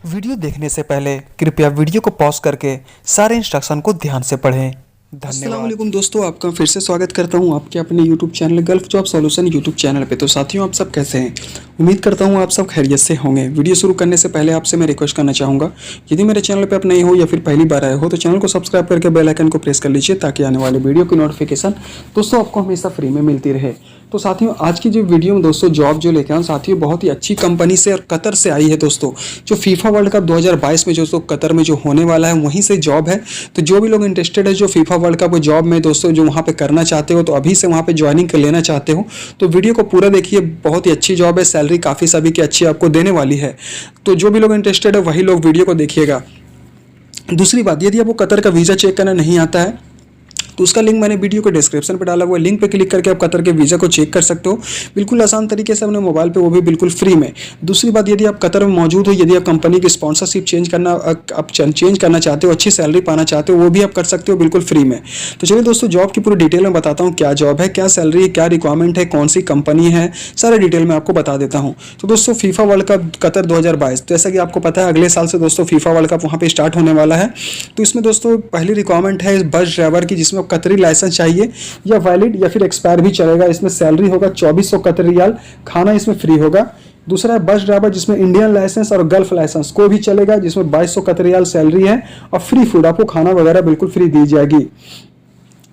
Video देखने से पहले कृपया वीडियो को पॉज करके सारे इंस्ट्रक्शन को ध्यान से पढ़ें। अस्सलाम वालेकुम दोस्तों, आपका फिर से स्वागत करता हूं आपके अपने YouTube channel gulf job solution YouTube channel पे। तो साथियों, आप सब कैसे हैं? उम्मीद करता हूं आप सब खैरियत से होंगे। वीडियो शुरू करने से पहले आपसे मैं रिक्वेस्ट करना चाहूँगा, यदि मेरे चैनल पे आप नए हो या फिर पहली बार आए हो तो चैनल को सब्सक्राइब करके बेल आइकन को प्रेस कर लीजिए ताकि आने वाले वीडियो की नोटिफिकेशन दोस्तों आपको हमेशा फ्री में मिलती रहे। तो साथियों, आज की जो वीडियो में दोस्तों जॉब जो लेके आऊँ साथियों, बहुत ही अच्छी कंपनी से और कतर से आई है दोस्तों। जो फीफा वर्ल्ड कप 2022 में दोस्तों कतर में जो होने वाला है वहीं से जॉब है। तो जो भी लोग इंटरेस्टेड है जो फीफा वर्ल्ड कप जॉब में दोस्तों जो वहाँ पे करना चाहते हो, तो अभी से वहाँ पे ज्वाइनिंग कर लेना चाहते हो तो वीडियो को पूरा देखिए। बहुत ही अच्छी जॉब है, सैलरी काफ़ी सभी की अच्छी आपको देने वाली है। तो जो भी लोग इंटरेस्टेड है वही लोग वीडियो को देखिएगा। दूसरी बात, यदि आपको कतर का वीज़ा चेक करना नहीं आता है तो उसका लिंक मैंने वीडियो के डिस्क्रिप्शन पे डाला हुआ है। लिंक पे क्लिक करके आप कतर के वीज़ा को चेक कर सकते हो, बिल्कुल आसान तरीके से अपने मोबाइल पे, वो भी बिल्कुल फ्री में। दूसरी बात, यदि आप कतर में मौजूद हो, यदि आप कंपनी की स्पॉन्सरशिप चेंज करना चाहते हो, अच्छी सैलरी पाना चाहते हो, वो भी आप कर सकते हो बिल्कुल फ्री में। तो चलिए दोस्तों, जॉब की पूरी डिटेल में बताता हूँ, क्या जॉब है, क्या सैलरी है, क्या रिक्वायरमेंट है, कौन सी कंपनी है, सारे डिटेल में आपको बता देता हूँ। तो दोस्तों, फीफा वर्ल्ड कप कतर 2022, जैसा कि आपको पता है अगले साल से दोस्तों फीफा वर्ल्ड कप वहाँ पे स्टार्ट होने वाला है। तो इसमें दोस्तों पहली रिक्वायरमेंट है बस ड्राइवर की, जिसमें कतरी लाइसेंस चाहिए या वैलिड या फिर एक्सपायर भी चलेगा। इसमें सैलरी होगा 2400 कतरी रियाल, खाना इसमें फ्री होगा। दूसरा है बस ड्राइवर, जिसमें इंडियन लाइसेंस और गल्फ लाइसेंस को भी चलेगा, जिसमें 2200 कतरी रियाल सैलरी है और फ्री फूड, आपको खाना वगैरह बिल्कुल फ्री दी जाएगी।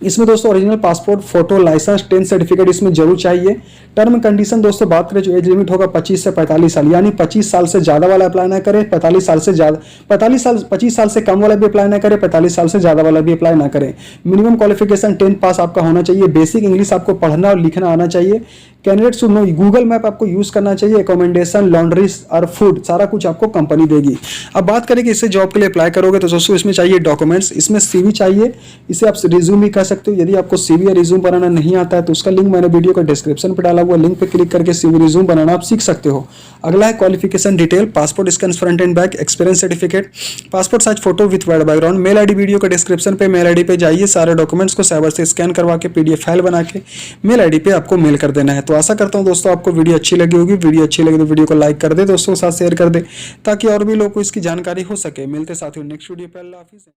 इसमें दोस्तों original passport, photo, licence, 10 certificate इसमें जरूर चाहिए। टर्म कंडीशन दोस्तों बात करें, जो एज लिमिट होगा 25 से 45 साल, यानी 25 साल से ज़्यादा वाला अप्लाई ना करे, 45 साल से ज़्यादा 25 साल से कम वाला भी अप्लाई ना करे, 45 साल से ज़्यादा वाला भी अप्लाई ना करे। मिनिमम क्वालिफिकेशन 10 पास आपका होना चाहिए। बेसिक इंग्लिश आपको पढ़ना और लिखना आना चाहिए। Candidate should know Google map आपको यूज़ करना चाहिए। एकोमोडेशन, लॉन्ड्री और फूड सारा कुछ आपको कंपनी देगी। अब बात करें कि इससे जॉब के लिए अप्लाई करोगे तो दोस्तों इसमें चाहिए डॉक्यूमेंट्स, इसमें CV चाहिए, इसे आप रिज्यूम भी कह सकते हो। यदि आपको CV या रिज्यूम बनाना नहीं आता है तो उसका लिंक मैंने वीडियो के डिस्क्रिप्शन पर डाला हुआ, लिंक पे क्लिक करके CV रिज्यूम बनाना आप सीख सकते हो। अगला है qualification detail, passport scan front and back, experience certificate, passport size photo with white background. Mail ID video के डिस्क्रिप्शन पे मेल ID पे जाइए, सारे डॉक्यूमेंट्स को साइबर से स्कैन करवा के PDF फाइल बना के मेल ID पे आपको मेल कर देना है। तो आशा करता हूं दोस्तों आपको वीडियो अच्छी लगी होगी। वीडियो अच्छी लगी तो वीडियो को लाइक कर दे, दोस्तों के साथ शेयर कर दे ताकि और भी लोगों को इसकी जानकारी हो सके। मिलते साथियों नेक्स्ट वीडियो पे। अल्लाह हाफिज़।